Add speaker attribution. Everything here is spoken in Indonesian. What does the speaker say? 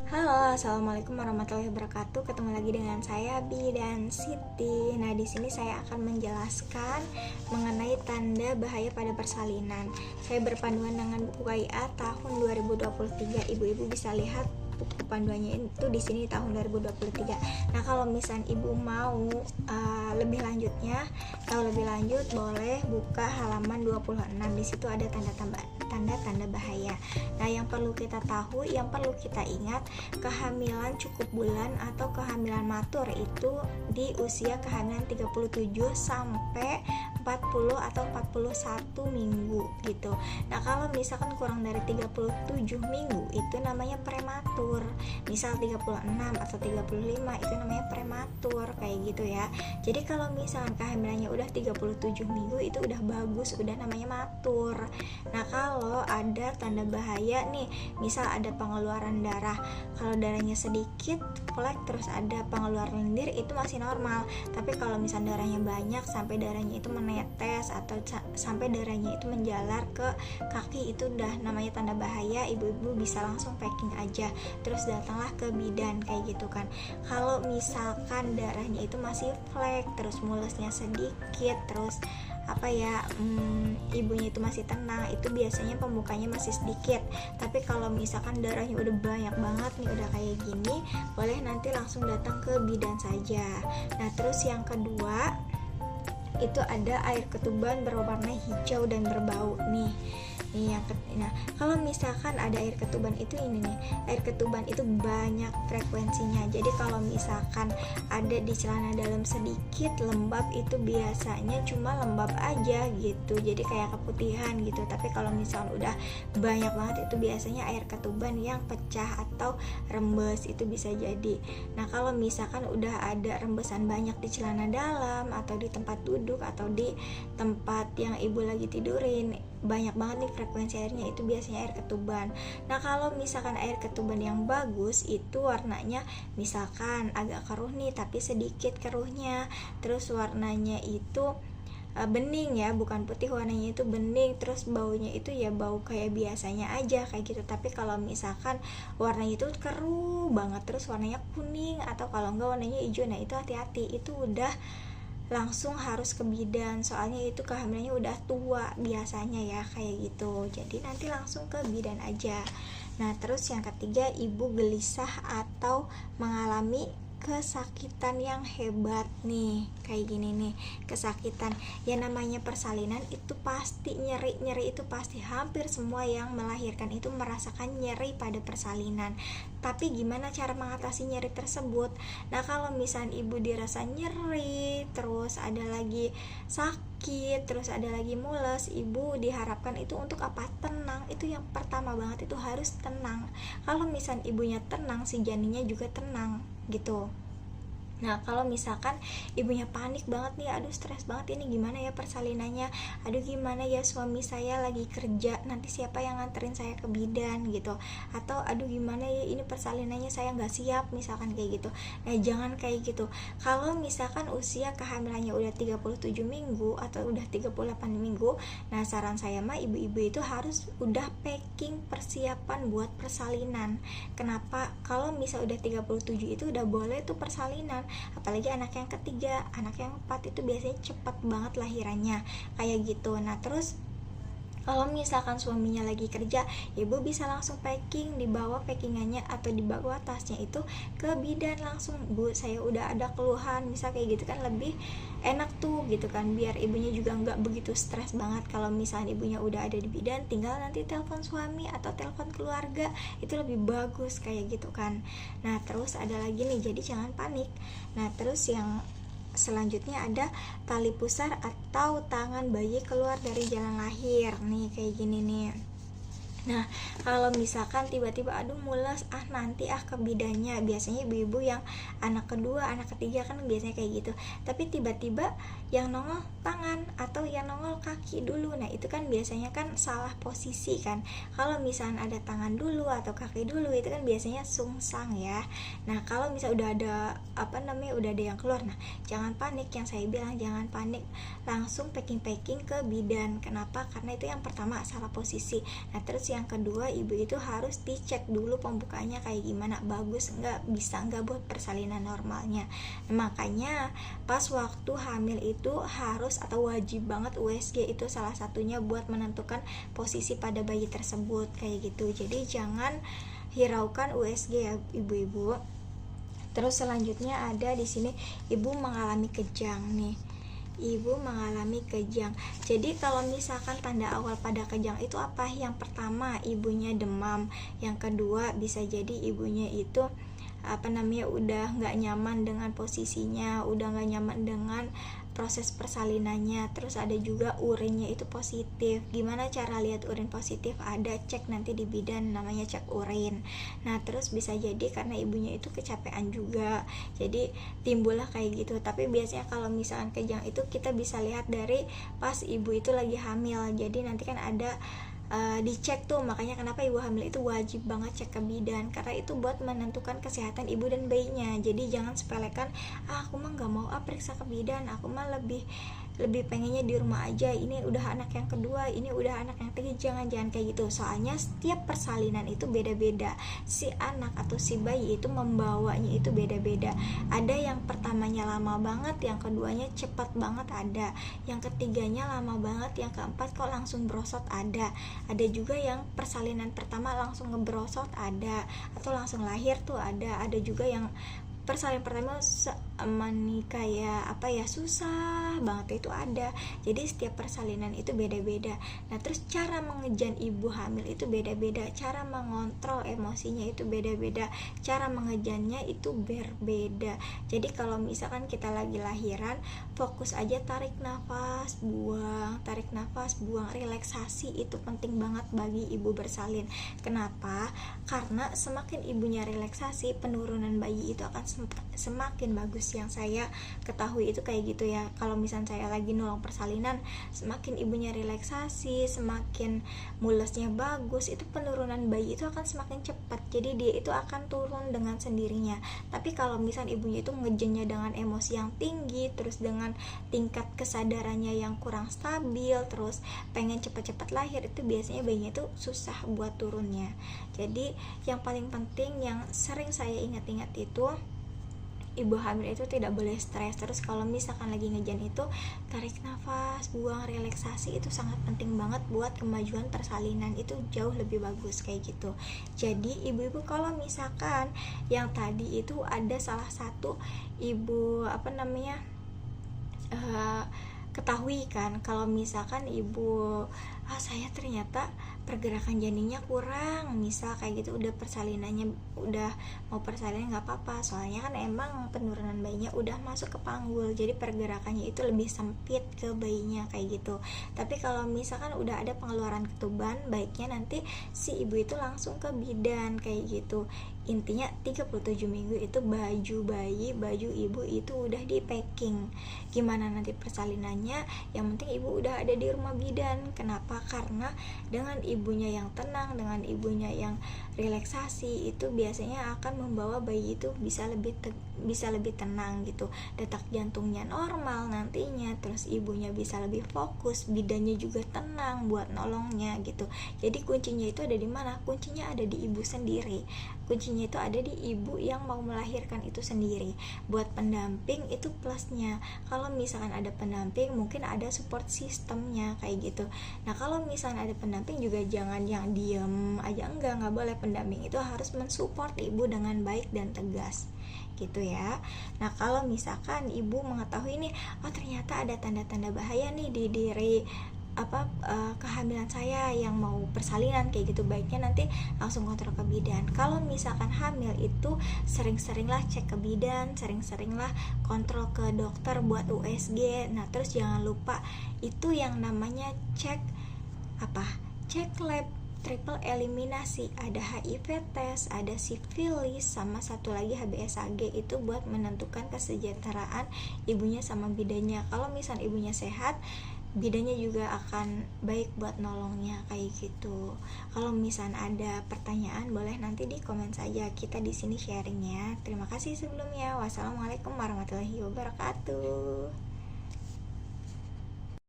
Speaker 1: Halo, assalamualaikum warahmatullahi wabarakatuh. Ketemu lagi dengan saya Bi dan Siti. Nah, di sini saya akan menjelaskan mengenai tanda bahaya pada persalinan. Saya berpanduan dengan buku KIA tahun 2023. Ibu-ibu bisa lihat buku panduannya itu di sini tahun 2023. Nah, kalau misalnya ibu mau lebih lanjutnya, tahu lebih lanjut, boleh buka halaman 26. Di situ ada tanda-tanda bahaya. Nah, yang perlu kita tahu, yang perlu kita ingat, kehamilan cukup bulan atau kehamilan matur itu di usia kehamilan 37 sampai 40 atau 41 minggu gitu. Nah, kalau misalkan kurang dari 37 minggu itu namanya prematur. Misal 36 atau 35 itu namanya prematur, kayak gitu ya. Jadi kalau misalkan kehamilannya udah 37 minggu itu udah bagus, udah namanya matur. Nah, kalau ada tanda bahaya nih, misal ada pengeluaran darah. Kalau darahnya sedikit, flek, terus ada pengeluaran lendir, itu masih normal. Tapi kalau misal darahnya banyak sampai darahnya itu menetes atau sampai darahnya itu menjalar ke kaki, itu udah namanya tanda bahaya. Ibu-ibu bisa langsung packing aja, terus datanglah ke bidan, kayak gitu kan. Kalau misalkan darahnya itu masih flek, terus mulusnya sedikit, terus ibunya itu masih tenang, itu biasanya pembukanya masih sedikit. Tapi kalau misalkan darahnya udah banyak banget nih, udah kayak gini, boleh nanti langsung datang ke bidan saja. Nah, terus yang kedua itu ada air ketuban berwarna hijau dan berbau nih. Nah, kalau misalkan ada air ketuban itu ini nih, air ketuban itu banyak frekuensinya. Jadi kalau misalkan ada di celana dalam sedikit lembab, itu biasanya cuma lembab aja gitu, jadi kayak keputihan gitu. Tapi kalau misalkan udah banyak banget, itu biasanya air ketuban yang pecah atau rembes, itu bisa jadi. Nah, kalau misalkan udah ada rembesan banyak di celana dalam atau di tempat duduk atau di tempat yang ibu lagi tidurin, banyak banget nih frekuensi airnya, itu biasanya air ketuban. Nah, kalau misalkan air ketuban yang bagus itu warnanya misalkan agak keruh nih, tapi sedikit keruhnya, terus warnanya itu bening ya, bukan putih, warnanya itu bening, terus baunya itu ya bau kayak biasanya aja, kayak gitu. Tapi kalau misalkan warnanya itu keruh banget, terus warnanya kuning, atau kalau enggak warnanya hijau, nah itu hati-hati, itu udah langsung harus ke bidan, soalnya itu kehamilannya udah tua biasanya ya, kayak gitu. Jadi nanti langsung ke bidan aja. Nah, terus yang ketiga, ibu gelisah atau mengalami kesakitan yang hebat nih, kayak gini nih, kesakitan. Ya, namanya persalinan itu pasti nyeri itu pasti, hampir semua yang melahirkan itu merasakan nyeri pada persalinan. Tapi gimana cara mengatasi nyeri tersebut? Nah, kalau misalnya ibu dirasa nyeri, terus ada lagi sakit, terus ada lagi mules, ibu diharapkan itu untuk apa? Tenang. Itu yang pertama banget, itu harus tenang. Kalau misalnya ibunya tenang, si janinnya juga tenang gitu. Nah, kalau misalkan ibunya panik banget nih, aduh stres banget ini, gimana ya persalinannya, aduh gimana ya suami saya lagi kerja, nanti siapa yang nganterin saya ke bidan gitu, atau aduh gimana ya ini persalinannya saya nggak siap, misalkan kayak gitu. Nah, jangan kayak gitu. Kalau misalkan usia kehamilannya udah 37 minggu atau udah 38 minggu, nah saran saya mah ibu-ibu itu harus udah packing persiapan buat persalinan. Kenapa? Kalau misal udah 37 itu udah boleh tuh persalinan. Apalagi anak yang ketiga, anak yang keempat itu biasanya cepat banget lahirannya, kayak gitu. Nah, terus kalau misalkan suaminya lagi kerja, ibu bisa langsung packing, dibawa packingannya atau dibawa tasnya itu ke bidan langsung. Bu, saya udah ada keluhan, misal kayak gitu kan, lebih enak tuh gitu kan, biar ibunya juga nggak begitu stres banget. Kalau misalnya ibunya udah ada di bidan, tinggal nanti telepon suami atau telepon keluarga, itu lebih bagus, kayak gitu kan. Nah, terus ada lagi nih, jadi jangan panik. Nah, terus yang selanjutnya ada tali pusar atau tangan bayi keluar dari jalan lahir nih, kayak gini nih. Nah, kalau misalkan tiba-tiba aduh mules, nanti ke bidannya, biasanya ibu-ibu yang anak kedua, anak ketiga kan biasanya kayak gitu. Tapi tiba-tiba yang nongol tangan atau yang nongol kaki dulu, nah itu kan biasanya kan salah posisi kan. Kalau misalnya ada tangan dulu atau kaki dulu, itu kan biasanya sungsang ya. Nah, kalau misalnya udah ada udah ada yang keluar, nah jangan panik, yang saya bilang jangan panik, langsung packing ke bidan. Kenapa? Karena itu yang pertama salah posisi. Nah, terus yang kedua, ibu itu harus dicek dulu pembukaannya kayak gimana, bagus nggak, bisa nggak buat persalinan normalnya. Makanya pas waktu hamil itu harus atau wajib banget USG, itu salah satunya buat menentukan posisi pada bayi tersebut kayak gitu. Jadi jangan hiraukan USG ya ibu-ibu. Terus selanjutnya ada di sini ibu mengalami kejang nih. Ibu mengalami kejang. Jadi kalau misalkan tanda awal pada kejang itu apa? Yang pertama, ibunya demam. Yang kedua, bisa jadi ibunya itu udah nggak nyaman dengan posisinya, udah nggak nyaman dengan proses persalinannya. Terus ada juga urinnya itu positif. Gimana cara lihat urin positif? Ada, cek nanti di bidan, namanya cek urin. Nah terus bisa jadi karena ibunya itu kecapean juga, jadi timbullah kayak gitu. Tapi biasanya kalau misalkan kejang itu kita bisa lihat dari pas ibu itu lagi hamil. Jadi nanti kan ada dicek tuh, makanya kenapa ibu hamil itu wajib banget cek ke bidan, karena itu buat menentukan kesehatan ibu dan bayinya. Jadi jangan sepelekan, aku mah nggak mau periksa ke bidan, aku mah lebih pengennya di rumah aja, ini udah anak yang kedua, ini udah anak yang ketiga. Jangan kayak gitu, soalnya setiap persalinan itu beda-beda, si anak atau si bayi itu membawanya itu beda-beda. Ada yang pertamanya lama banget, yang keduanya cepat banget, ada yang ketiganya lama banget, yang keempat kok langsung brosot, ada juga yang persalinan pertama langsung ngebrosot, ada, atau langsung lahir tuh ada juga yang persalinan pertama kayak susah banget itu ada. Jadi setiap persalinan itu beda-beda. Nah terus cara mengejan ibu hamil itu beda-beda, cara mengontrol emosinya itu beda-beda, cara mengejannya itu berbeda. Jadi kalau misalkan kita lagi lahiran, fokus aja tarik nafas, buang, relaksasi itu penting banget bagi ibu bersalin. Kenapa? Karena semakin ibunya relaksasi, penurunan bayi itu akan semakin bagus. Yang saya ketahui itu kayak gitu ya. Kalau misalnya saya lagi nolong persalinan, semakin ibunya relaksasi, semakin mulusnya bagus, itu penurunan bayi itu akan semakin cepat. Jadi dia itu akan turun dengan sendirinya. Tapi kalau misalnya ibunya itu ngejennya dengan emosi yang tinggi, terus dengan tingkat kesadarannya yang kurang stabil, terus pengen cepat-cepat lahir, itu biasanya bayinya itu susah buat turunnya. Jadi yang paling penting yang sering saya ingat-ingat itu, ibu hamil itu tidak boleh stres. Terus kalau misalkan lagi ngejan itu tarik nafas, buang, relaksasi, itu sangat penting banget buat kemajuan persalinan, itu jauh lebih bagus kayak gitu. Jadi ibu-ibu kalau misalkan yang tadi itu ada salah satu ibu ketahui kan, kalau misalkan ibu saya ternyata pergerakan janinnya kurang, misal kayak gitu, udah persalinannya udah mau persalinan nggak apa-apa, soalnya kan emang penurunan bayinya udah masuk ke panggul, jadi pergerakannya itu lebih sempit ke bayinya kayak gitu. Tapi kalau misalkan udah ada pengeluaran ketuban, baiknya nanti si ibu itu langsung ke bidan kayak gitu. Intinya 37 minggu itu baju bayi, baju ibu itu udah di packing. Gimana nanti persalinannya, yang penting ibu udah ada di rumah bidan. Kenapa? Karena dengan ibunya yang tenang, dengan ibunya yang relaksasi, itu biasanya akan membawa bayi itu bisa lebih tenang gitu. Detak jantungnya normal nantinya, terus ibunya bisa lebih fokus, bidannya juga tenang buat nolongnya gitu. Jadi kuncinya itu ada di mana? Kuncinya ada di ibu sendiri. Kuncinya itu ada di ibu yang mau melahirkan itu sendiri. Buat pendamping itu plusnya, kalau misalkan ada pendamping mungkin ada support sistemnya kayak gitu. Nah kalau misalkan ada pendamping juga jangan yang diem aja, enggak boleh. Pendamping itu harus mensupport ibu dengan baik dan tegas gitu ya. Nah kalau misalkan ibu mengetahui nih, ternyata ada tanda-tanda bahaya nih di diri kehamilan saya yang mau persalinan kayak gitu, baiknya nanti langsung kontrol ke bidan. Kalau misalkan hamil itu sering-seringlah cek ke bidan, sering-seringlah kontrol ke dokter buat USG. Nah terus jangan lupa itu yang namanya cek lab triple eliminasi, ada HIV test, ada sifilis, sama satu lagi HBsAg, itu buat menentukan kesejahteraan ibunya sama bidannya. Kalau misal ibunya sehat, bidannya juga akan baik buat nolongnya kayak gitu. Kalau misal ada pertanyaan boleh nanti di komen saja, kita di sini sharing ya. Terima kasih sebelumnya. Wassalamualaikum warahmatullahi wabarakatuh.